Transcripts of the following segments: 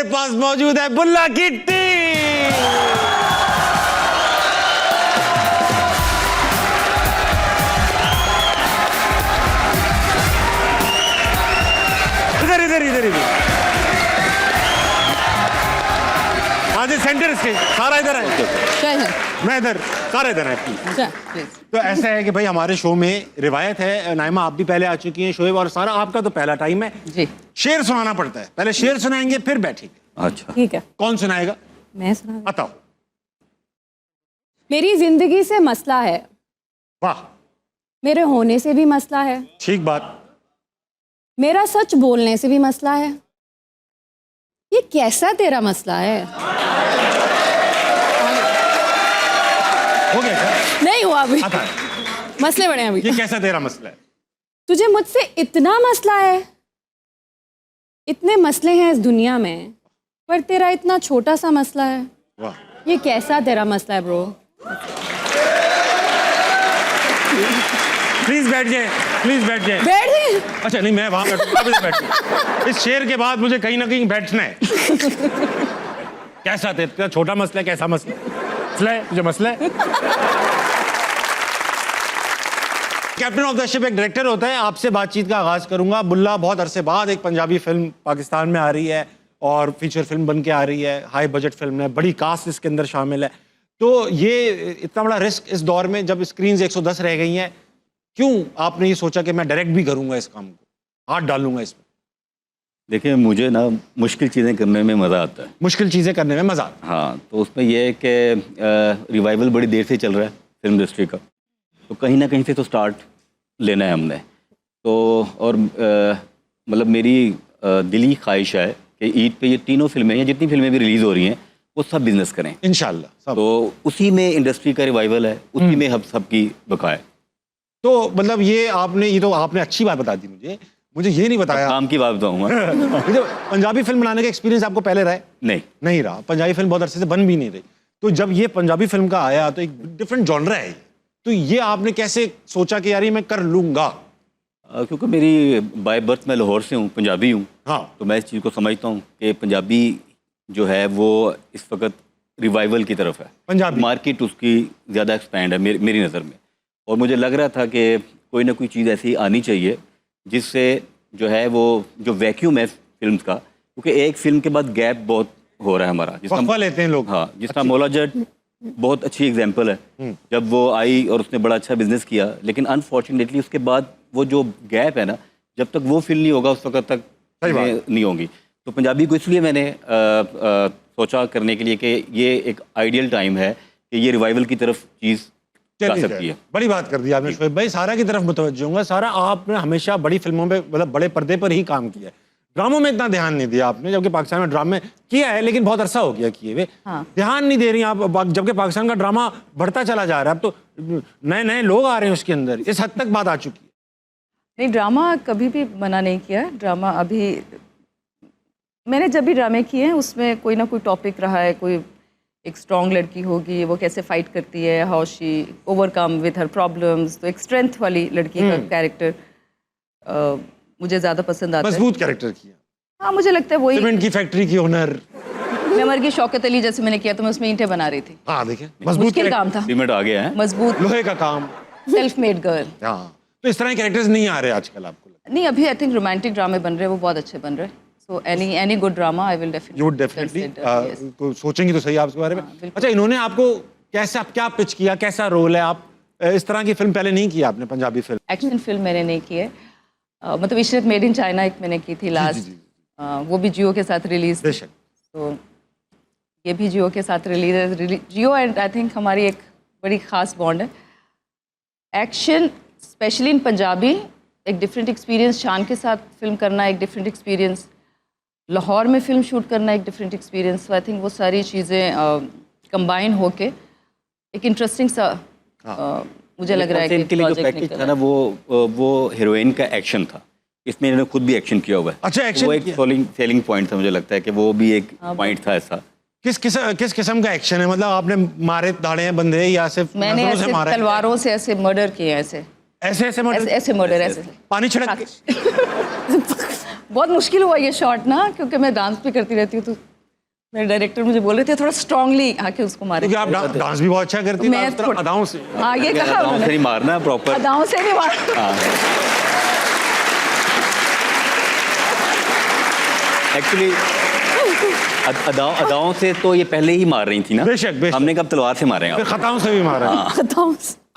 हमारे पास मौजूद है बुल्ला की टीम। इधर इधर इधर इधर, हाँ जी, सेंटर से सारा इधर है, मैं इधर, सारा इधर है। तो ऐसा है कि भाई हमारे शो में रिवायत है, नाइमा आप भी पहले आ चुकी हैं, शोएब और सारा आपका तो पहला टाइम है जी। शेर सुनाना पड़ता है, पहले शेर सुनाएंगे फिर बैठेंगे। अच्छा ठीक है, कौन सुनाएगा? मैं सुना। बताओ। मेरी जिंदगी से मसला है, वाह, मेरे होने से भी मसला है, ठीक बात, मेरा सच बोलने से भी मसला है, ये कैसा तेरा मसला है? हो गया क्या? नहीं हुआ अभी, आता है। मसले बड़े हैं अभी। ये कैसा तेरा मसला है? तुझे मुझसे इतना मसला है, इतने मसले हैं इस दुनिया में, पर तेरा इतना छोटा सा मसला है, वाह, ये कैसा तेरा मसला है ब्रो? प्लीज बैठ जाए, प्लीज बैठ जाए। बैठ गए? अच्छा नहीं, मैं वहां बैठूंगा। इस शेर के बाद मुझे कहीं ना कहीं बैठना है। कैसा तेरा छोटा मसला है? कैसा मसला है? जो मसला है, कैप्टन ऑफ द शिप एक डायरेक्टर होता है। आपसे बातचीत का आगाज करूंगा। बुल्ला बहुत अरसे बाद एक पंजाबी फिल्म पाकिस्तान में आ रही है और फीचर फिल्म बन के आ रही है, हाई बजट फिल्म है, बड़ी कास्ट इसके अंदर शामिल है। तो ये इतना बड़ा रिस्क इस दौर में जब स्क्रीन 110 रह गई हैं, क्यों आपने ये सोचा कि मैं डायरेक्ट भी करूंगा इस काम को, हाथ डालूंगा इसमें? देखिए, मुझे ना मुश्किल चीज़ें करने में मज़ा आता है। मुश्किल चीज़ें करने में मज़ा आता है। हाँ, तो उसमें यह है कि रिवाइवल बड़ी देर से चल रहा है फिल्म इंडस्ट्री का, तो कहीं ना कहीं से तो स्टार्ट लेना है हमने। तो और मतलब मेरी दिली ख्वाहिश है कि ईद पे ये तीनों फिल्में या जितनी फिल्में भी रिलीज़ हो रही हैं वो सब बिजनेस करें इंशाल्लाह। तो उसी में इंडस्ट्री का रिवाइवल है, उसी में हम सबकी बका है। तो मतलब ये तो आपने अच्छी बात बता दी मुझे ये नहीं बताया। काम की बात बताऊंगा। मुझे पंजाबी फिल्म बनाने का एक्सपीरियंस आपको पहले रहा है? नहीं रहा। पंजाबी फिल्म बहुत अरसे से बन भी नहीं रही। तो जब ये पंजाबी फिल्म का आया तो एक डिफरेंट जॉनरा है, तो ये आपने कैसे सोचा कि यार ये मैं कर लूंगा? क्योंकि मेरी बाय बर्थ मैं लाहौर से हूँ, पंजाबी हूँ। हाँ, तो मैं इस चीज़ को समझता हूँ कि पंजाबी जो है वो इस वक्त रिवाइवल की तरफ है। पंजाबी मार्केट उसकी ज़्यादा एक्सपैंड है मेरी नज़र में। और मुझे लग रहा था कि कोई ना कोई चीज़ ऐसी आनी चाहिए जिससे जो है वो जो वैक्यूम है फिल्म्स का, क्योंकि एक फिल्म के बाद गैप बहुत हो रहा है हमारा, वक्फा लेते हैं लोग। हाँ, जिसका मौला जट बहुत अच्छी एग्जांपल है। जब वो आई और उसने बड़ा अच्छा बिजनेस किया, लेकिन अनफॉर्चुनेटली उसके बाद वो जो गैप है ना, जब तक वो फिल्म नहीं होगा उस वक्त तक नहीं होगी। तो पंजाबी को इसलिए मैंने सोचा करने के लिए कि ये एक आइडियल टाइम है कि ये रिवाइवल की तरफ चीज़ जा सकती है। बड़ी बात कर दी आपने शोएब भाई। सारा की तरफ मुतवज्जो हूंगा। सारा, आपने हमेशा बड़ी फिल्मों में, मतलब बड़े पर्दे पर ही काम किया है, ड्रामों में इतना ध्यान नहीं दिया आपने, जबकि पाकिस्तान में ड्रामे किया है लेकिन बहुत अरसा हो गया किए हुए। हाँ। ध्यान नहीं दे रही आप, जबकि पाकिस्तान का ड्रामा बढ़ता चला जा रहा है। अब तो नए नए लोग आ रहे हैं उसके अंदर, इस हद तक बात आ चुकी है। नहीं, ड्रामा कभी भी मना नहीं किया। ड्रामा अभी मैंने जब भी ड्रामे किए हैं उसमें कोई ना कोई टॉपिक रहा है। कोई एक स्ट्रॉन्ग लड़की होगी, वो कैसे फाइट करती है, how she overcome with her problems. तो एक स्ट्रेंथ वाली लड़की का कैरेक्टर मुझे ज़्यादा पसंद आता है। मजबूत कैरेक्टर किया। हाँ, मुझे लगता है वही। सीमेंट की फैक्ट्री की ओनर मैं मर गई शौकत अली जैसे मैंने किया, तो मैं उसमें ईंटें बना रही थी। हाँ, देखिए मजबूत मुश्किल काम था। सीमेंट आ गया है, मजबूत लोहे का काम, सेल्फ मेड गर्ल। हाँ, तो इस तरह के कैरेक्टर्स नहीं आ रहे आजकल आपको? नहीं, अभी आई थिंक रोमांटिक ड्रामे बन रहे हैं, वो बहुत अच्छे बन रहे हैं। So any good drama I will definitely. You would definitely. Yes. तो सोचेंगी तो सही आप इसके बारे में। अच्छा, इन्होंने आपको कैसा, क्या पिच किया, कैसा रोल है? आप इस तरह की फिल्म पहले नहीं की आपने, पंजाबी फिल्म? एक्शन फिल्म मैंने नहीं की है। मतलब इशरत मेड इन चाइना एक मैंने की थी लास्ट। वो भी जियो के साथ रिलीज। तो ये भी जियो के साथ रिलीज है। जियो एंड आई थिंक हमारी एक बड़ी खास बॉन्ड है। एक्शन स्पेशली इन पंजाबी एक डिफरेंट एक्सपीरियंस। शान के साथ फिल्म करना एक डिफरेंट एक्सपीरियंस, लाहौर में फिल्म शूट करना एक डिफरेंट एक्सपीरियंस। आई थिंक वो सारी चीज़ें कंबाइन होके एक इंटरेस्टिंग सा मुझे लग रहा है कि इनके लिए जो पैकेज था ना, वो हीरोइन का एक्शन था। इसमें इन्होंने खुद भी एक्शन किया हुआ है। अच्छा, एक्शन वो एक सेलिंग पॉइंट था, मुझे लगता है कि वो भी एक पॉइंट था ऐसा। किस किस्म का एक्शन है? मतलब आपने मारे दाड़े हैं बंदे या सिर्फ मैंने ऐसे तलवारों से ऐसे मर्डर किए, ऐसे मर्डर ऐसे पानी छिड़क के? बहुत मुश्किल हुआ ये शॉट ना, क्योंकि मैं डांस भी करती रहती हूँ, तो मेरे डायरेक्टर मुझे बोल रहे थे थोड़ा स्ट्रांगली आके उसको मारे। क्योंकि आप डांस भी बहुत अच्छा करती मैं हैं इस तरह अदाओं से। आगे कहा अदाओं से उन्होंने, नहीं मारना प्रॉपर। अदाओं से भी मार। एक्चुअली अदाओं से तो ये पहले ही मार रही थी ना। बेशक, बेशक। हमने कब तलवार से मारे फिर खताओं से भी मारा है।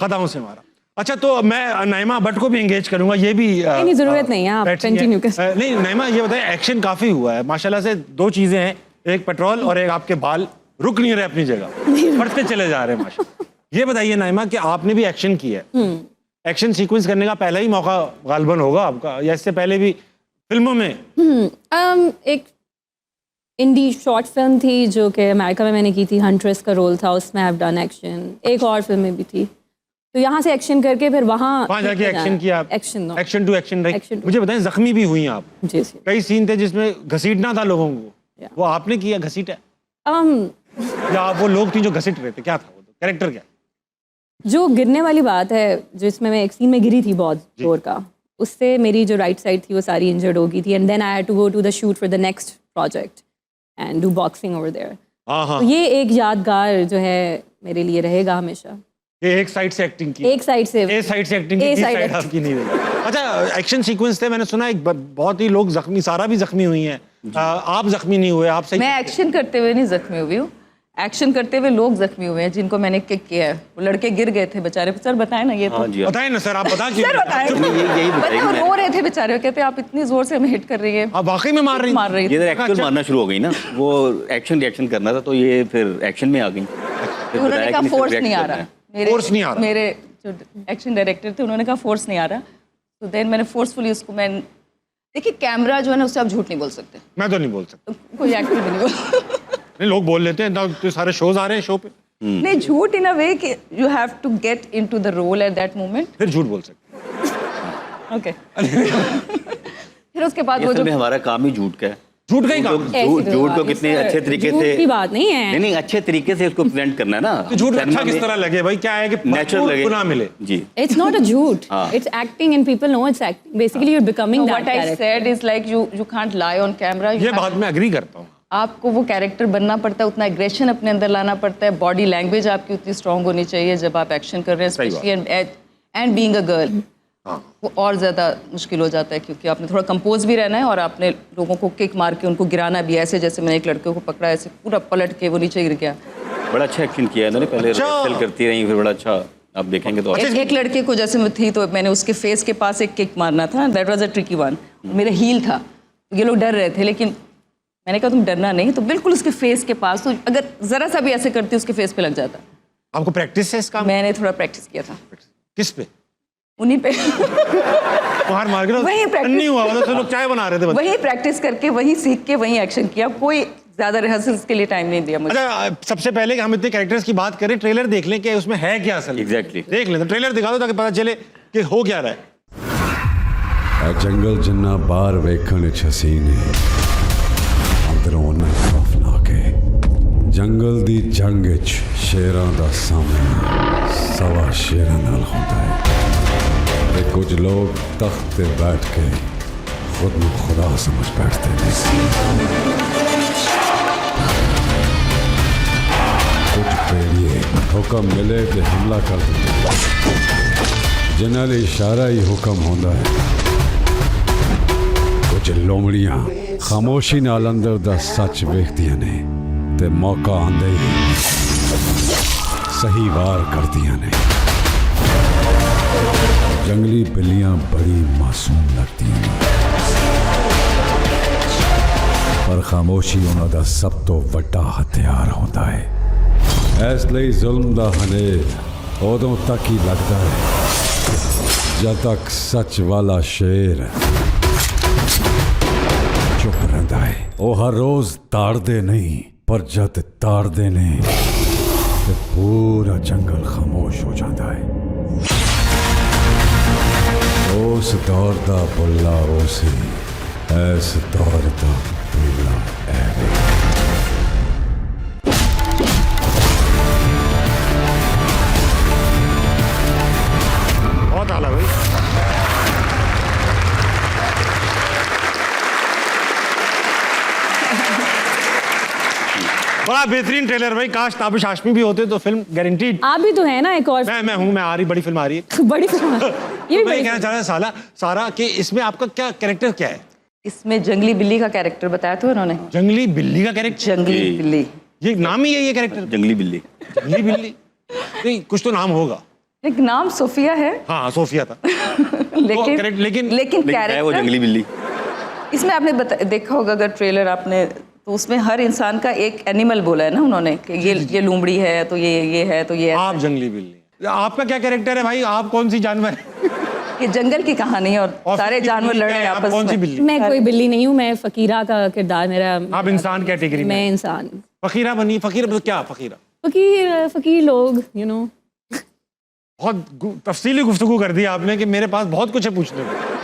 खताओं से मारा। अच्छा, तो मैं नाइमा भट्ट को भी एंगेज करूंगा, ये भी नहीं, जरूरत नहीं है, आप बैठी हैं। कंटिन्यू कर। नहीं नाइमा, ये बताइए, एक्शन काफी हुआ है माशाल्लाह से। दो चीजें हैं, एक पेट्रोल और एक आपके बाल रुक नहीं रहे अपनी जगह, बढ़ते चले जा रहे हैं माशाल्लाह। ये बताइए नाइमा कि आपने भी एक्शन किया है, एक्शन सीक्वेंस करने का पहला ही मौका गालबन होगा आपका, या इससे पहले भी फिल्मों में? एक इंडी शॉर्ट फिल्म थी जो कि अमेरिका में मैंने की थी, हंट्रेस का रोल था उसमें, आई हैव डन एक्शन। एक और फिल्म में भी थी, तो यहाँ से एक्शन करके फिर वहाँ जाके एक्शन किया। एक्शन एक्शन टू एक्शन रही। Action to- मुझे बताएं, जख्मी भी हुई हैं आप? जी जी। कई सीन थे जिसमें घसीटना था लोगों को, वो आपने किया, घसीटा? या आप वो लोग थी जो घसीट रहे थे? क्या था वो कैरेक्टर, क्या? जो गिरने वाली बात है, जिसमें मैं एक सीन में गिरी थी बहुत जोर का, उससे मेरी जो राइट साइड थी वो सारी इंजर्ड हो गई थी, and then I had to go to the shoot for the next project and do boxing over there. तो ये एक यादगार जो है मेरे लिए रहेगा हमेशा। ये एक साइड से एक्टिंग की, एक साइड से, ए साइड से एक्टिंग की, बी साइड आपकी नहीं रही। अच्छा, एक्शन सीक्वेंस थे, मैंने सुना एक बहुत ही लोग जख्मी, सारा भी जख्मी हुई हैं, आप जख्मी नहीं हुए? आप सही? मैं एक्शन करते हुए नहीं जख्मी हुई हूँ, एक्शन करते हुए लोग जख्मी हुए हैं जिनको मैंने किक किया है। वो लड़के गिर गए थे बेचारे। सर बताएं ना ये तो। हाँ जी, बताएं ना सर, आप बता क्यों? सर बताएं। यही बताइए वो मैं। रो रहे थे बेचारे, वो कहते आप इतनी जोर से हमें हिट कर रही है। आप वाकई में मार रही मार रही ये थी। तो एक्चुअल मारना शुरू हो गई ना, वो एक्शन रिएक्शन करना था तो ये फिर एक्शन में आ गई। फिर उन्होंने बताया कहा कि फोर्स react नहीं आ करना रहा, है। Force नहीं आ रहा। मेरे जो एक्शन डायरेक्टर थे उन्होंने कहा फोर्स नहीं आ रहा, तो देन मैंने फोर्सफुली उसको, मैं देखिए कैमरा जो है ना उससे आप झूठ नहीं बोल सकते, मैं तो नहीं बोल सकता। कोई एक्टर भी नहीं बोल नहीं, लोग बोल लेते हैं ना, तो सारे शोज आ रहे हैं शो पे, नहीं, झूठ इन अ वे कि you have to get into the role at that moment. फिर झूठ बोल सकते। ओके। फिर उसके बाद ये वो असल जो में हमारा काम ही झूठ का है। झूठ का ही काम है। झूठ को कितने अच्छे तरीके झूठ से, की बात नहीं है। नहीं अच्छे तरीके से उसको प्रेजेंट करना है ना। तो झूठ अच्छा सिनेमा किस में तरह लगे भाई? क्या है कि नेचुरल लगे, गुनाह मिले। जी। It's not a झूठ, हाँ। it's acting and people know it's acting. Basically you're becoming that what I character. said is like you can't lie on camera. ये बात मैं एग्री करता हूँ। आपको वो कैरेक्टर बनना पड़ता है, उतना एग्रेशन अपने अंदर लाना पड़ता है, बॉडी लैंग्वेज आपकी उतनी स्ट्रांग होनी चाहिए जब आप एक्शन कर रहे हैं, specially and being a girl. वो और ज़्यादा मुश्किल हो जाता है क्योंकि आपने थोड़ा कंपोज भी रहना है और आपने लोगों को किक मार के उनको गिराना भी, ऐसे जैसे मैंने एक लड़के को पकड़ा ऐसे पूरा पलट के वो नीचे गिर गया। बड़ा अच्छा एक्शन किया है इन्होंने, पहले रिहर्सल करती रही, फिर बड़ा अच्छा आप देखेंगे तो। एक लड़के को जैसे मैं थी तो मैंने उसके फेस के पास एक किक मारना था, that was a tricky one. मेरा हील था, ये लोग डर रहे थे, लेकिन मैंने कहा तुम डरना नहीं, तो बिल्कुल उसके फेस के पास, तो अगर जरा सा भी ऐसे करती उसके फेस पे लग जाता। आपको प्रैक्टिस है इसका? मैंने थोड़ा प्रैक्टिस किया था। किस पे? उन्हीं पे मार मार के ना, वही practice- नहीं हुआ, मतलब सब लोग चाय बना रहे थे बस। वही प्रैक्टिस करके, वही सीख के, वही एक्शन किया, कोई ज्यादा रिहर्सल्स के लिए टाइम नहीं दिया मुझे। अच्छा, सबसे पहले कि हम इतने कैरेक्टर्स की बात करें, ट्रेलर देख लें कि उसमें है क्या असल। Exactly. देख लें, ट्रेलर दिखा दो ताकि पता चले कि हो क्या रहा है। जंगल जिन्ना बाहर वेखण च हसीन है, अंदरों उन्ना खौफनाक है। जंगल दी जंग च शेरां दा सामना सवा शेरां नाल होंदा है, ते कुछ लोग तख्त ते बैठ के खुद ਨੂੰ खुदा समझ बैठते हैं। कुछ पेड़िए हुक्म मिले ते हमला कर देते, जिन्हां दे इशारा ही हुक्म होंदा है। कुछ लोमड़ियां खामोशी नाल अंदर दा सच वेखदियां ने ते मौका आंदे ही सही वार करदियां ने। जंगली बिल्लियां बड़ी मासूम लगदियां ने, पर खामोशी उन्हां दा सब तो वड्डा हथियार होंदा है। इस लई जुल्म दा हनेर उदों तक ही लगदा है जद तक सच वाला शेर चुप रहिंदा है। वो हर रोज ताड़दे नहीं, पर जद ताड़दे ने ते पूरा जंगल खामोश हो जाता है। उस दौर दा बुल्ला उसी, इस दौर दा बुल्ला ऐवे। बहुत आला भाई। बड़ा बेहतरीन ट्रेलर भाई, काश ताबिश हाशमी भी होते तो फिल्म गारंटीड। आप भी तो है ना एक और मैं हूँ, मैं आ रही, बड़ी फिल्म आ रही है। बड़ी फिल्म ये भी मैं बड़ी कहना चाह रहा था सारा कि इसमें आपका क्या कैरेक्टर क्या है? इसमें जंगली बिल्ली का कैरेक्टर बताया था उन्होंने। जंगली बिल्ली का कैरेक्टर? जंगली बिल्ली, ये नाम ही है ये कैरेक्टर? जंगली बिल्ली। जंगली बिल्ली? नहीं, कुछ तो नाम होगा। एक नाम सोफिया है। हाँ, सोफिया था। लेकिन correct, लेकिन है वो कैरेक्टर जंगली बिल्ली। इसमें आपने देखा होगा अगर ट्रेलर आपने, तो उसमें हर इंसान का एक एनिमल बोला है ना उन्होंने कि ये लूमड़ी है तो ये है तो ये आप जंगली बिल्ली। आपका क्या कैरेक्टर है भाई? आप कौन सी जानवर है? ये जंगल की कहानी है और सारे जानवर लड़ रहे हैं आप आपस कौन सी में। बिल्ली? मैं कोई बिल्ली नहीं हूँ, मैं फकीरा का किरदार मेरा। आप इंसान कैटेगरी में? मैं इंसान। फकीरा बनी? फकीर मतलब क्या? फकीरा फकीर लोग, you know। बहुत तफसीली गुफ्तगू कर दी आपने कि मेरे पास बहुत कुछ है पूछने को।